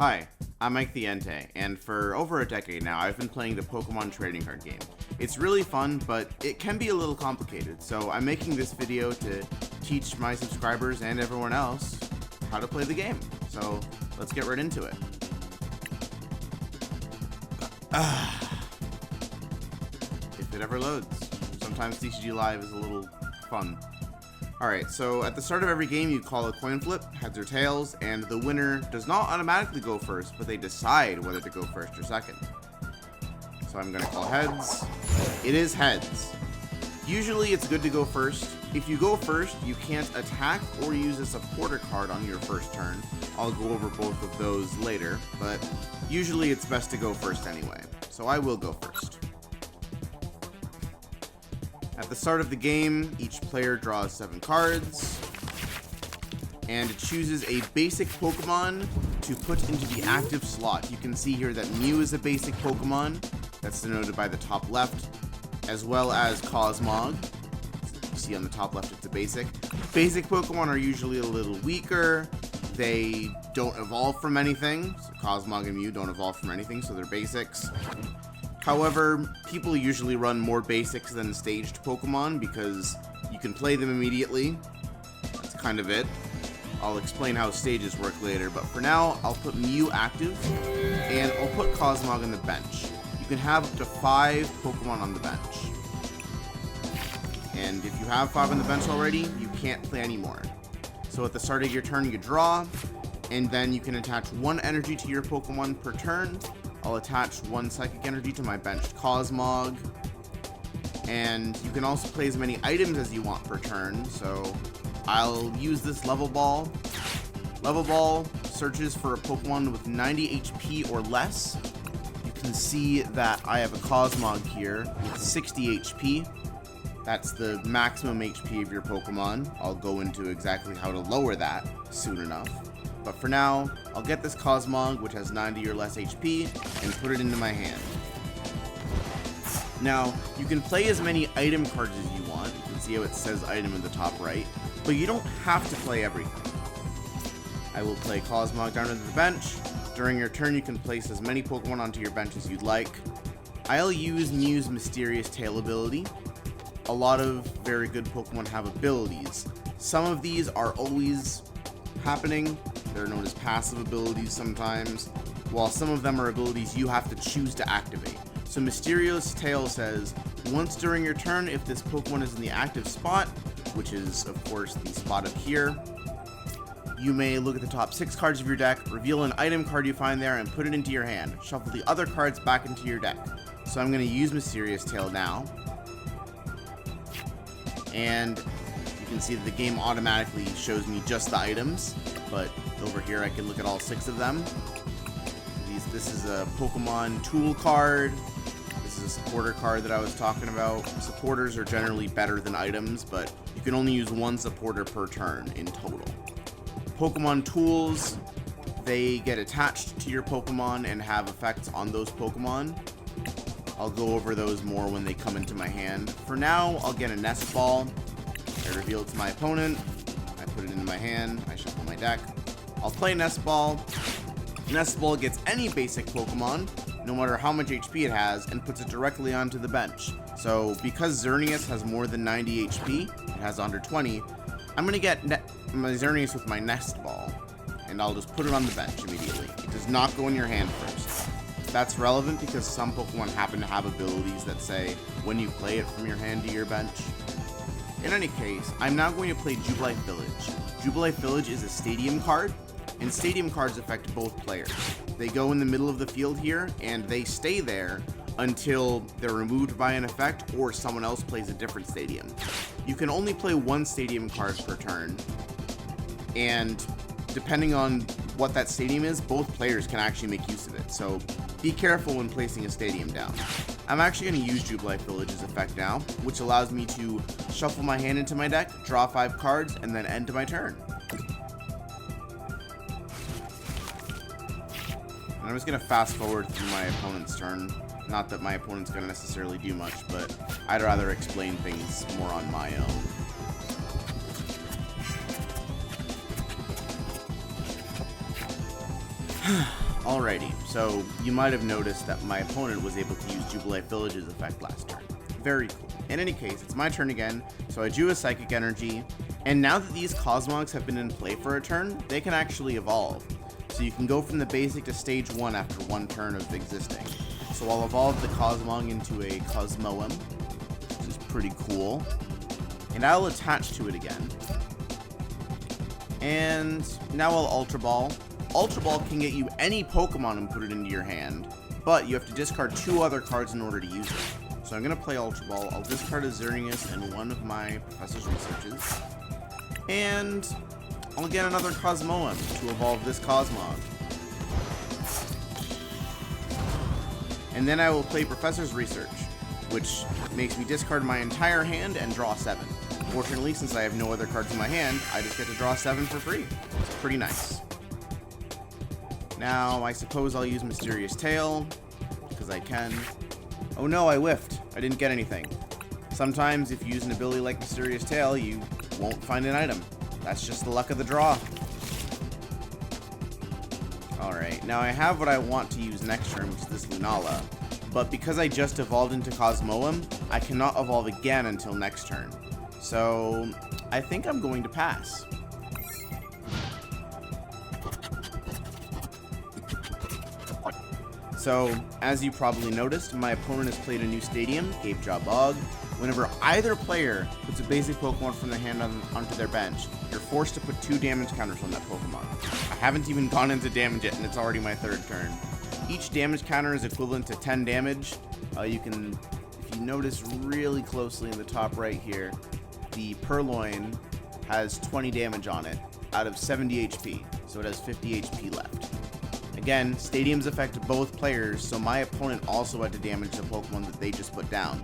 Hi, I'm Mike the Entei, and for over a decade now, I've been playing the Pokemon trading card game. It's really fun, but it can be a little complicated, so I'm making this video to teach my subscribers and everyone else how to play the game. So let's get right into it. If it ever loads. Sometimes TCG Live is a little fun. Alright, so at the start of every game you call a coin flip, heads or tails, and the winner does not automatically go first, but they decide whether to go first or second. So I'm going to call heads. It is heads. Usually it's good to go first. If you go first, you can't attack or use a supporter card on your first turn. I'll go over both of those later, but usually it's best to go first anyway. So I will go first. At the start of the game, each player draws 7 cards, and chooses a basic Pokemon to put into the active slot. You can see here that Mew is a basic Pokemon, that's denoted by the top left, as well as Cosmog. You see on the top left it's a basic. Basic Pokemon are usually a little weaker. They don't evolve from anything. So Cosmog and Mew don't evolve from anything, so they're basics. However, people usually run more basics than staged Pokemon because you can play them immediately. That's kind of it. I'll explain how stages work later, but for now, I'll put Mew active, and I'll put Cosmog on the bench. You can have up to 5 Pokemon on the bench. And if you have 5 on the bench already, you can't play anymore. So at the start of your turn, you draw, and then you can attach 1 energy to your Pokemon per turn. I'll attach 1 psychic energy to my benched Cosmog, and you can also play as many items as you want per turn, so I'll use this Level Ball. Level Ball searches for a Pokemon with 90 HP or less. You can see that I have a Cosmog here with 60 HP. That's the maximum HP of your Pokemon. I'll go into exactly how to lower that soon enough. But for now, I'll get this Cosmog, which has 90 or less HP, and put it into my hand. Now, you can play as many item cards as you want. You can see how it says item in the top right, but you don't have to play everything. I will play Cosmog down to the bench. During your turn, you can place as many Pokemon onto your bench as you'd like. I'll use Mew's Mysterious Tail ability. A lot of very good Pokemon have abilities. Some of these are always happening. They're known as passive abilities sometimes, while some of them are abilities you have to choose to activate. So Mysterious Tail says, once during your turn, if this Pokemon is in the active spot, which is, of course, the spot up here, you may look at the top 6 cards of your deck, reveal an item card you find there, and put it into your hand. Shuffle the other cards back into your deck. So I'm going to use Mysterious Tail now. And you can see that the game automatically shows me just the items, but over here I can look at all 6 of them. This is a Pokemon tool card. This is a supporter card that I was talking about. Supporters are generally better than items, but you can only use 1 supporter per turn in total. Pokemon tools, they get attached to your Pokemon and have effects on those Pokemon. I'll go over those more when they come into my hand. For now, I'll get a Nest Ball. I reveal it to my opponent. I put it into my hand. I shuffle my deck. I'll play Nest Ball. Nest Ball gets any basic Pokemon, no matter how much HP it has, and puts it directly onto the bench. So because Xerneas has more than 90 HP, it has 120, I'm going to get my Xerneas with my Nest Ball, and I'll just put it on the bench immediately. It does not go in your hand first. That's relevant because some Pokemon happen to have abilities that say when you play it from your hand to your bench. In any case, I'm now going to play Jubilife Village. Jubilife Village is a stadium card, and stadium cards affect both players. They go in the middle of the field here, and they stay there until they're removed by an effect or someone else plays a different stadium. You can only play 1 stadium card per turn, and depending on what that stadium is, both players can actually make use of it, so be careful when placing a stadium down. I'm actually going to use Jubilife Village's effect now, which allows me to shuffle my hand into my deck, draw 5 cards, and then end my turn. And I'm just going to fast forward through my opponent's turn. Not that my opponent's going to necessarily do much, but I'd rather explain things more on my own. Alrighty, so you might have noticed that my opponent was able to use Jubilee Village's effect last turn. Very cool. In any case, it's my turn again, so I drew a Psychic Energy, and now that these Cosmogs have been in play for a turn, they can actually evolve. So you can go from the basic to stage 1 after one turn of existing. So I'll evolve the Cosmog into a Cosmoem, which is pretty cool. And I'll attach to it again. And now I'll Ultra Ball. Ultra Ball can get you any Pokemon and put it into your hand, but you have to discard 2 other cards in order to use it. So I'm going to play Ultra Ball. I'll discard a Xerneas and one of my Professor's Researches. And I'll get another Cosmoem to evolve this Cosmog. And then I will play Professor's Research, which makes me discard my entire hand and draw 7. Fortunately, since I have no other cards in my hand, I just get to draw 7 for free. It's pretty nice. Now, I suppose I'll use Mysterious Tail, because I can. Oh no, I whiffed. I didn't get anything. Sometimes, if you use an ability like Mysterious Tail, you won't find an item. That's just the luck of the draw. Alright, now I have what I want to use next turn, which is this Lunala. But because I just evolved into Cosmoem, I cannot evolve again until next turn. So, I think I'm going to pass. So, as you probably noticed, my opponent has played a new stadium, Gape Jaw Bog. Whenever either player puts a basic Pokemon from their hand onto their bench, you're forced to put 2 damage counters on that Pokemon. I haven't even gone into damage yet, and it's already my 3rd turn. Each damage counter is equivalent to 10 damage. If you notice really closely in the top right here, the Purloin has 20 damage on it out of 70 HP, so it has 50 HP left. Again, stadiums affect both players, so my opponent also had to damage the Pokemon that they just put down.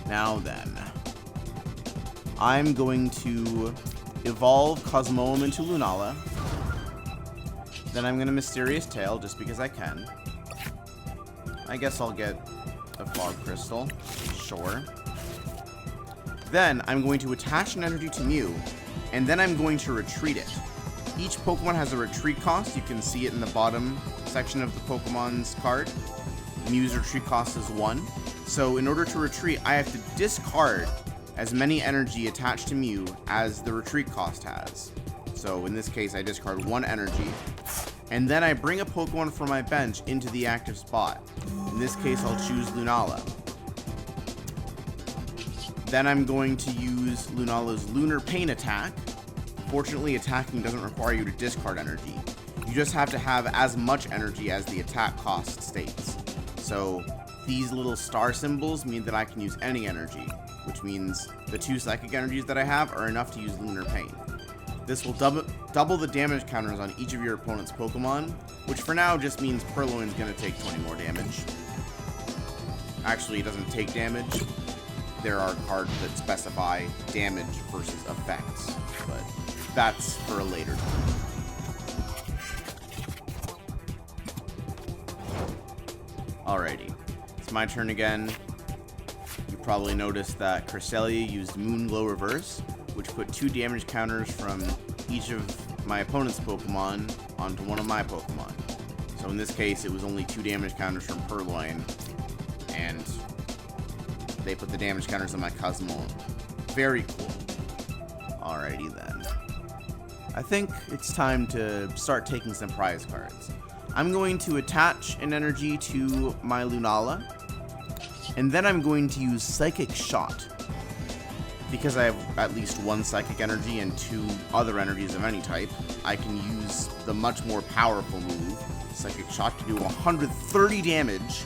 Now then, I'm going to evolve Cosmoem into Lunala. Then I'm going to Mysterious Tail, just because I can. I guess I'll get a Fog Crystal. Sure. Then I'm going to attach an energy to Mew, and then I'm going to retreat it. Each Pokemon has a retreat cost. You can see it in the bottom section of the Pokemon's card. Mew's retreat cost is 1. So in order to retreat, I have to discard as many energy attached to Mew as the retreat cost has. So in this case, I discard 1 energy. And then I bring a Pokemon from my bench into the active spot. In this case, I'll choose Lunala. Then I'm going to use Lunala's Lunar Pain attack. Fortunately, attacking doesn't require you to discard energy. You just have to have as much energy as the attack cost states. So these little star symbols mean that I can use any energy, which means the 2 psychic energies that I have are enough to use Lunar Pain. This will double the damage counters on each of your opponent's Pokemon, which for now just means Purloin's going to take 20 more damage. Actually, it doesn't take damage. There are cards that specify damage versus effects, but that's for a later time. Alrighty, it's my turn again. You probably noticed that Cresselia used Moonglow Reverse, which put 2 damage counters from each of my opponent's Pokemon onto one of my Pokemon. So in this case, it was only 2 damage counters from Purloin, and they put the damage counters on my Cosmoem. Very cool. Alrighty then. I think it's time to start taking some prize cards. I'm going to attach an energy to my Lunala, and then I'm going to use Psychic Shot. Because I have at least 1 Psychic Energy and 2 other energies of any type, I can use the much more powerful move, Psychic Shot, to do 130 damage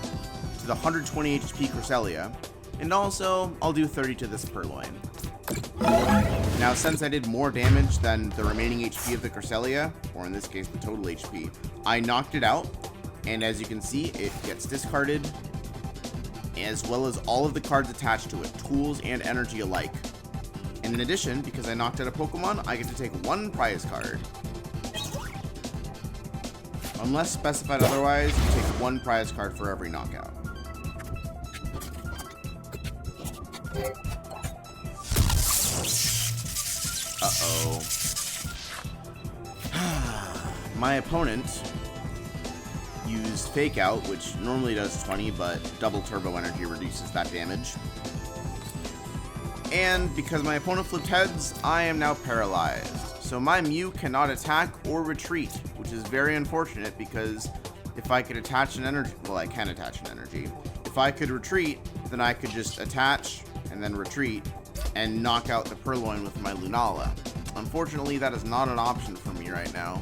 to the 120 HP Cresselia, and also I'll do 30 to this Purloin. Now, since I did more damage than the remaining HP of the Cresselia, or in this case the total HP, I knocked it out, and as you can see, it gets discarded, as well as all of the cards attached to it, tools and energy alike. And in addition, because I knocked out a Pokemon, I get to take 1 prize card. Unless specified otherwise, you take 1 prize card for every knockout. Uh-oh. My opponent used Fake Out, which normally does 20, but double Turbo Energy reduces that damage. And because my opponent flipped heads, I am now paralyzed. So my Mew cannot attack or retreat, which is very unfortunate because if I could attach an energy, well, I can attach an energy. If I could retreat, then I could just attach and then retreat and knock out the Purloin with my Lunala. Unfortunately, that is not an option for me right now.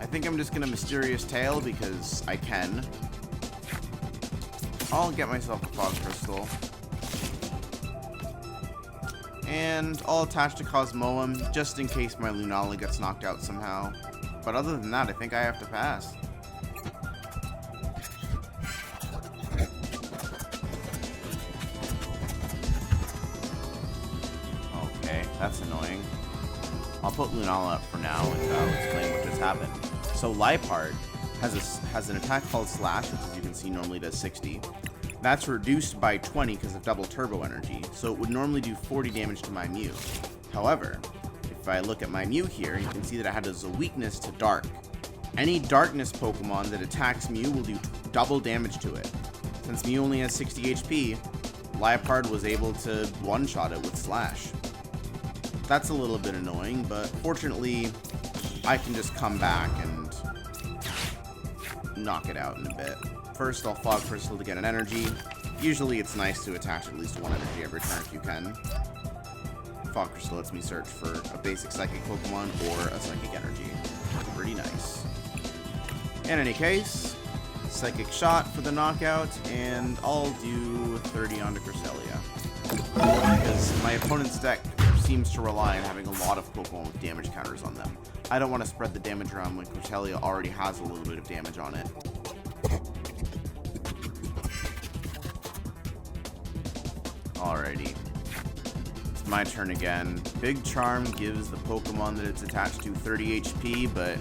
I think I'm just going to Mysterious Tail because I can. I'll get myself a Fog Crystal. And I'll attach to Cosmoem just in case my Lunala gets knocked out somehow. But other than that, I think I have to pass. Okay, that's annoying. I'll put Lunala up for now and I'll explain what just happened. So Liepard has an attack called Slash, which as you can see normally does 60. That's reduced by 20 because of double Turbo Energy, so it would normally do 40 damage to my Mew. However, if I look at my Mew here, you can see that it has a weakness to Dark. Any Darkness Pokemon that attacks Mew will do double damage to it. Since Mew only has 60 HP, Liepard was able to one-shot it with Slash. That's a little bit annoying, but fortunately, I can just come back and knock it out in a bit. First, I'll Fog Crystal to get an energy. Usually, it's nice to attach at least one energy every turn if you can. Fog Crystal lets me search for a basic Psychic Pokemon or a Psychic Energy. Pretty nice. In any case, Psychic Shot for the knockout, and I'll do 30 onto Cresselia. Because my opponent's deck seems to rely on having a lot of Pokemon with damage counters on them. I don't want to spread the damage around when Cresselia already has a little bit of damage on it. Alrighty. It's my turn again. Big Charm gives the Pokemon that it's attached to 30 HP, but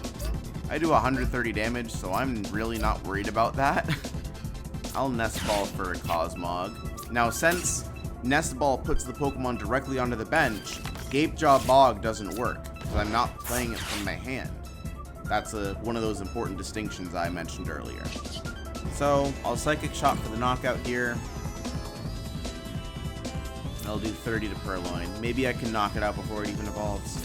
I do 130 damage, so I'm really not worried about that. I'll Nest Ball for a Cosmog. Now, since Nest Ball puts the Pokemon directly onto the bench, Gape Jaw Bog doesn't work, because I'm not playing it from my hand. That's one of those important distinctions I mentioned earlier. So, I'll Psychic Shot for the knockout here. I'll do 30 to Purloin. Maybe I can knock it out before it even evolves.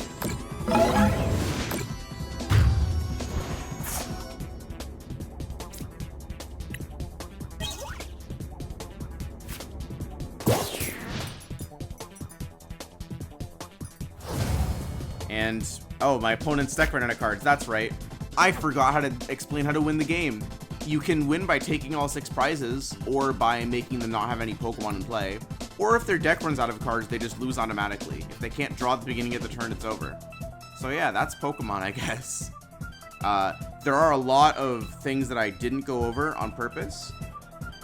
And, oh, my opponent's deck ran out of cards. That's right. I forgot how to explain how to win the game. You can win by taking all 6 prizes, or by making them not have any Pokemon in play. Or if their deck runs out of cards, they just lose automatically. If they can't draw at the beginning of the turn, it's over. So yeah, that's Pokemon, I guess. There are a lot of things that I didn't go over on purpose.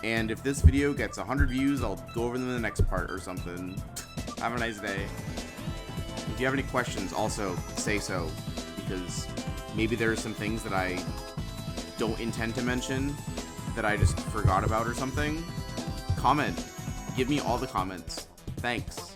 And if this video gets 100 views, I'll go over them in the next part or something. Have a nice day. If you have any questions, also say so. Because maybe there are some things that I don't intend to mention that I just forgot about or something. Comment. Give me all the comments. Thanks.